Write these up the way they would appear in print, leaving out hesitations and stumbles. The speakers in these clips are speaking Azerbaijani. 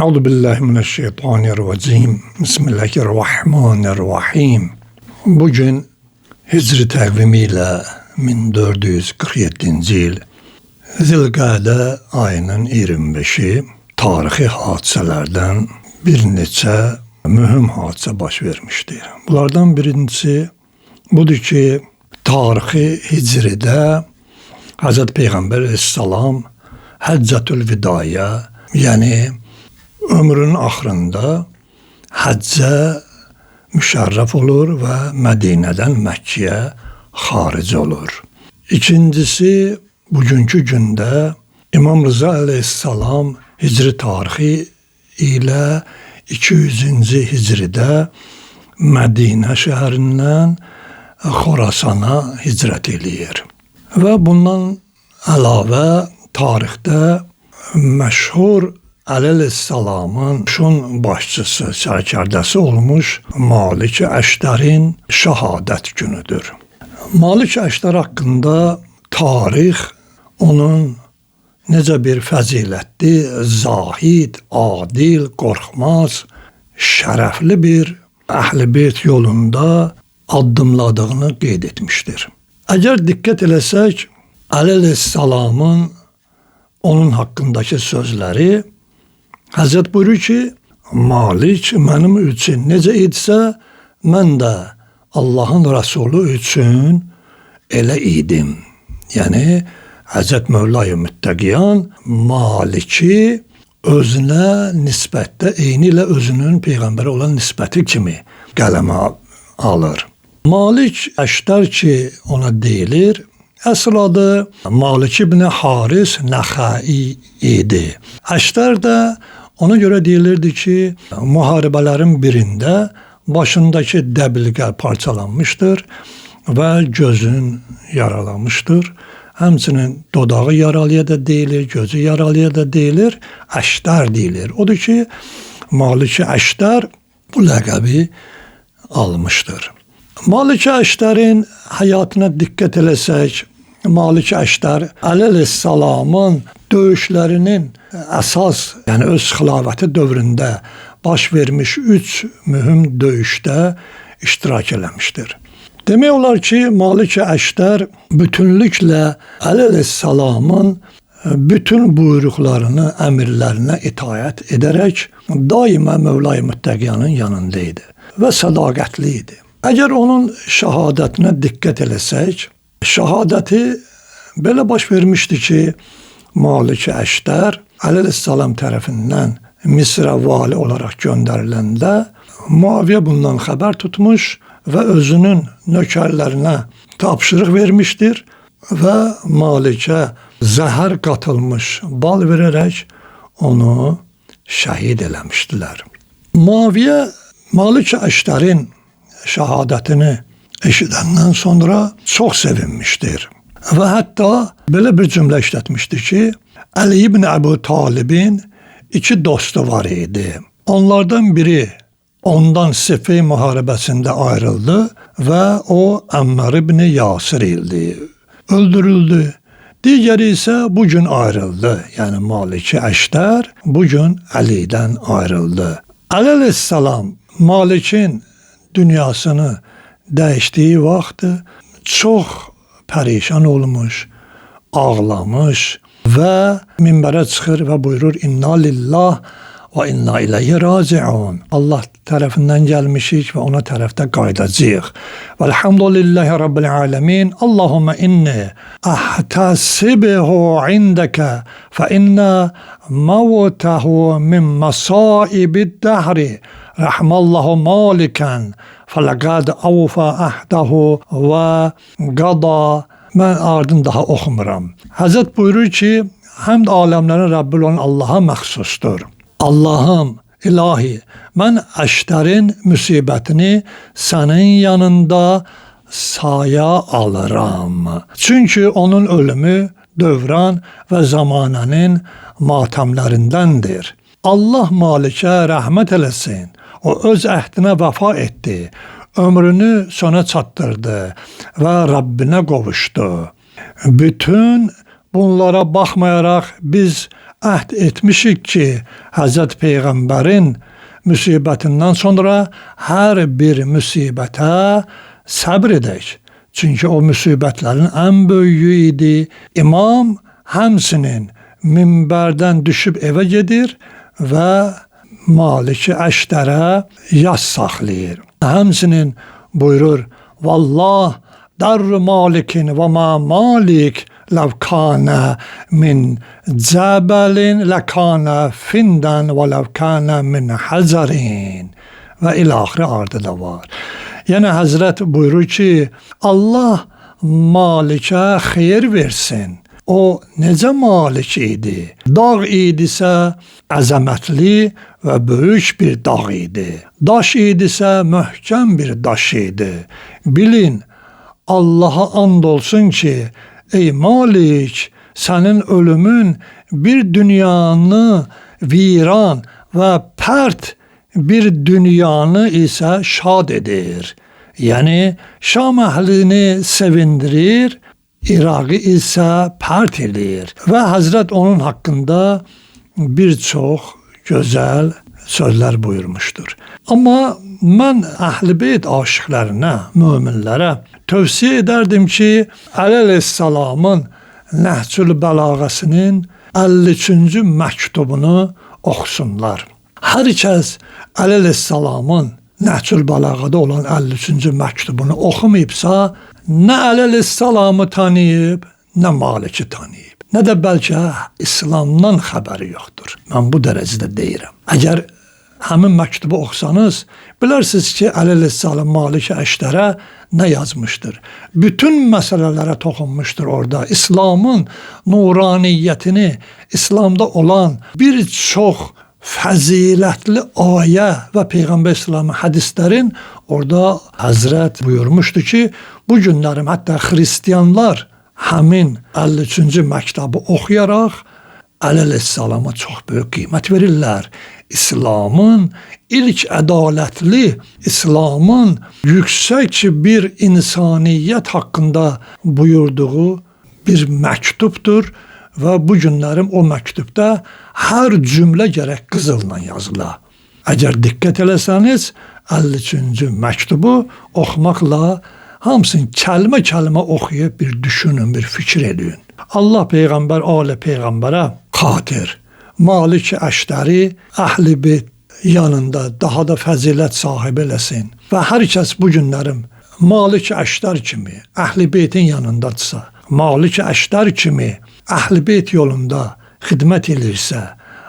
Euzu billahi mineşşeytanirracim. Bismillahirrahmanirrahim. Bugün Hicri takvimiyle 1447 yıl Zilqa'de ayının 25'i tarihi hadiselerden bir neçə mühüm hadisə baş vermişdir. Bunlardan birincisi budur ki, tarihi Hicri'de Hz. Peygamber Aleyhisselam Həccətül Vidaya, yani ömrünün axırında həccə müşərrəf olur və Mədinədən Məkkəyə xaric olur. İkincisi, bugünkü gündə İmam Rıza Aleyhisselam Hicri tarixi ilə 200-cü Hicridə Mədinə şəhərindən Xorasana hicrət eləyir. Və bundan əlavə tarixdə məşhur Əli Aleyhisselamın şun başçısı, sərkərdəsi olmuş Malik Əşdərin şəhadət günüdür. Malik Əşdər haqqında tarix onun necə bir fəzilətli, zahid, adil, qorxmaz, şərəfli bir Əhl-i Beyt yolunda addımladığını qeyd etmişdir. Əgər diqqət eləsək, Əli Aleyhisselamın onun haqqındakı sözləri, Həzrət buyurur ki, Malik mənim üçün necə etsə, mən də Allahın Rəsulü üçün elə idim. Yəni, Həzrət Mövla-i Müttəqiyan Maliki özünə nisbətdə eyni ilə özünün Peyğəmbərə olan nisbəti kimi qələmə alır. Malik Əşdər ki, ona deyilir, əsl adı Malik ibn Haris Nəxai idi. Əşdər də ona görə deyilirdi ki, müharibələrin birində başındakı dəbilqə parçalanmışdır və gözün yaralanmışdır. Həmçinin dodağı yaralıya da deyilir, gözü yaralıya da deyilir, Əşdər deyilir. Odur ki, Malik Əşdər bu ləqəbi almışdır. Malik Əşdərin həyatına diqqət eləsək, Malik Əşdər Əli Aleyhisselamın döyüşlərinin əsas, yəni öz xilafəti dövründə baş vermiş 3 mühüm döyüşdə iştirak eləmişdir. Demək olar ki, Malik Əşdər bütünlüklə Əli Aleyhisselamın bütün buyruqlarını, əmirlərinə itaət edərək daima Mövla-i Müttəqiyanın yanındaydı və sədaqətli idi. Əgər onun şəhadətinə diqqət eləsək, şəhadəti belə baş vermişdi ki, Malik Əşdər Əli Aleyhisselam tərəfindən Misrə vali olaraq göndəriləndə Muaviyə bundan xəbər tutmuş və özünün nökərlərinə tapşırıq vermişdir və Malikə zəhər qatılmış bal verərək onu şəhid eləmişdilər. Muaviyə Malik Əşdərin şəhadətini eşidəndən sonra çox sevinmişdir. Və hətta belə bir cümlə işlətmişdi ki, Əli ibn Əbu Talibin 2 dostu var idi. Onlardan biri ondan Siffin müharibəsində ayrıldı və o Əmmar ibn Yasir idi. Öldürüldü. Digəri isə bugün ayrıldı. Yəni Malik Əşdər bugün Əlidən ayrıldı. Əli Aleyhisselam Malikin dünyasını dəyişdiyi vaxt çox pərişan olmuş, ağlamış və minbərə çıxır və buyurur, İnna lillah və inna ileyhi raciun. Allah tərəfindən gəlmişik və ona tərəfdə qayıdacağıq. Velhamdülillahi Rabbil alemin. Allahümme inni ahtasibuhu indəkə fə inna mavtahu min masaibid dəhri. Rahmallahu Malikan fələqəd avfa əhdahu və qada. Mən ardın daha oxumuram. Həzrət buyurur ki, həmd aləmlərin Rəbbi olan Allaha məxsusdur. Allahım, ilahi, mən Əşdərin müsibətini sənin yanında saya alıram. Çünki onun ölümü dövran və zamanənin matəmlərindəndir. Allah Malikə rəhmət eləsin. O öz əhdinə vəfa etdi. Ömrünü sona çatdırdı və Rəbbinə qovuşdu. Bütün bunlara baxmayaraq biz əhd etmişik ki, Həzrət Peyğəmbərin müsibətindən sonra hər bir müsibətə səbr edək. Çünki o müsibətlərin ən böyüyü idi. İmam həmsinin minbərdən düşüb evə gedir və Maliki Əşdərə yas saxlayır. Həmsinin buyurur, Vallah darru malikin və ma malik لو كان من جبل لكان فندن ولو كان من حجر və ilə axırı ardı da var. Yəni Həzrət buyurur ki, Allah Malikə xeyir versin. O necə Malik idi? Dağ idisə əzəmətli və böyük bir dağ idi. Daş idisə möhkəm bir daş idi. Bilin, Allaha and olsun ki, ey Malik, sənin ölümün bir dünyanı viran və pərt bir dünyanı isə şad edir. Yəni, Şam əhlini sevindirir, İraqı isə pərt edir. Və Həzrət onun haqqında bir çox gözəl sözlər buyurmuşdur. Amma mən Əhl-i Beyt aşiqlərinə, möminlərə tövsiyə edərdim ki, Əli əleyhissalamın Nəhcül Bəlağəsinin 53-cü məktubunu oxusunlar. Hər kəs Əli əleyhissalamın Nəhcül Bəlağədə olan 53-cü məktubunu oxumayıbsa, nə Əli əleyhissalamı tanıyıb, nə Maliki tanıyıb. Nə də bəlkə İslamdan xəbəri yoxdur. Mən bu dərəcədə deyirəm. Əgər həmin məktubu oxusanız, bilərsiniz ki, Əli əleyhissalam Maliki Əşdərə nə yazmışdır? Bütün məsələlərə toxunmuşdur orada. İslamın nuraniyyətini, İslamda olan bir çox fəzilətli ayə və Peyğəmbər İslamın hədislərin orada Həzrət buyurmuşdu ki, bu günlərim hətta xristiyanlar həmin 53-cü məktəbi oxuyaraq Əli əleyhissalama çox böyük qiymət verirlər. İslamın ilk ədalətli, İslamın yüksək bir insaniyyət haqqında buyurduğu bir məktubdur və bu günlərim o məktubda hər cümlə gərək qızılla yazıla. Əgər diqqət eləsəniz, 53-cü məktubu oxumaqla hamısını kəlmə-kəlmə oxuyub bir düşünün, bir fikir edin. Allah Peyğəmbər, Ali Peyğəmbərə xatir, Maliki Əşdəri Əhl-i Beyt yanında daha da fəzilət sahibi eləsin. Və hər kəs bu günlərim Maliki Əşdər kimi Əhl-i Beytin yanındadırsa, Maliki Əşdər kimi Əhl-i Beyt yolunda xidmət edirsə,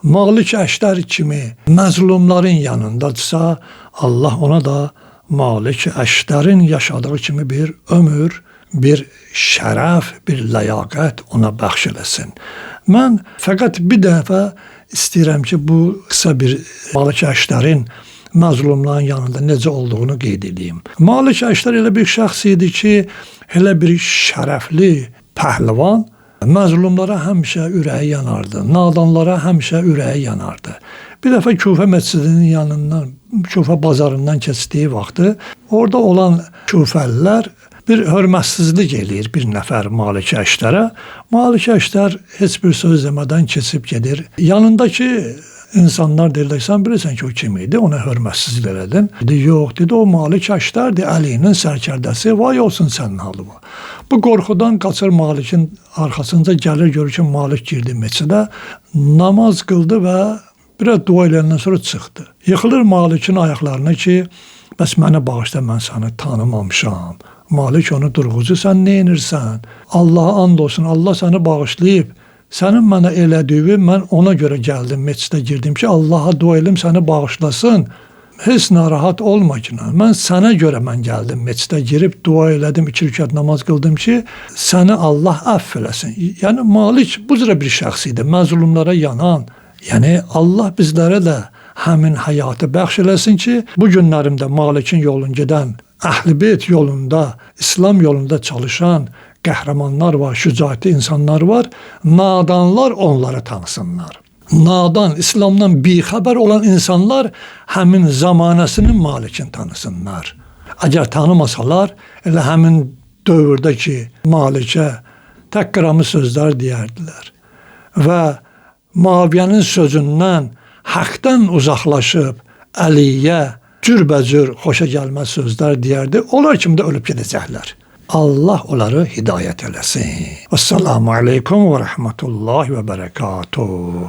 Maliki Əşdər kimi məzlumların yanındadırsa, Allah ona da Maliki Əşdərin yaşadığı kimi bir ömür, bir şərəf, bir ləyaqət ona bəxş eləsin. Mən fəqət bir dəfə istəyirəm ki, bu qısa bir Maliki Əşdərin məzlumların yanında necə olduğunu qeyd edeyim. Maliki Əşdər elə bir şəxs idi ki, elə bir şərəfli pəhlivan, məzlumlara həmişə ürəyi yanardı, nadanlara həmişə ürəyi yanardı. Bir dəfə Küfə məscidinin yanından, Küfə bazarından keçdiyi vaxtı, orada olan küfəlilər bir hörmətsizlik eləyir bir nəfər Maliki Əşdərə. Maliki Əşdər heç bir söz demədən keçib gedir. Yanındakı insanlar deyirlər, sən bilirsən ki, o kim idi, ona hörmətsizlik elədin. Dedi, yox, dedi, o Maliki Əşdərdir, Əlinin sərkərdəsi, vay olsun sənin halıma. Bu qorxudan qaçır Malikin arxasınca gəlir, görür ki, Malik girdi məscidə, namaz qıldı və biraz dua eləyəndən sonra çıxdı. Yıxılır Malikin ayaqlarına ki, bəs mənə bağışla, mən səni tanımamışam. Malik onu durğucu, sən nə edirsən? Allaha and olsun, Allah səni bağışlayıb. Sənin mənə elədiyi, mən ona görə gəldim, məscidə girdim ki, Allaha dua edim, səni bağışlasın. Heç narahat olma ki, mən sənə görə mən gəldim, məscidə girib dua elədim, 2 rükət namaz qıldım ki, səni Allah əff eləsin. Yəni Malik bu cürə bir şəxs idi, məzlumlara yanan. Yəni Allah bizlərə də həmin həyatı bəxş eləsin ki, bu günlərimdə Malikin yolunu gedən, Əhl-i Beyt yolunda, İslam yolunda çalışan qəhrəmanlar var, şücaətli insanlar var. Nadanlar onları tanısınlar. Nadan, İslamdan bixəbər olan insanlar həmin zamanəsinin Malikin tanısınlar. Əgər tanımasalar, elə həmin dövrdəki Malikə təhqirəmi sözlər deyərdilər. Və Muaviyənin sözündən, haqdan uzaqlaşıb Əliyə cürbəcür xoşa gəlməz sözlər deyərdi. Onlar kimi də ölüb gedəcəklər. Allah onları hidayət eləsin. Esselamu aleykum və rəhmətullahi və bərəkatuhu.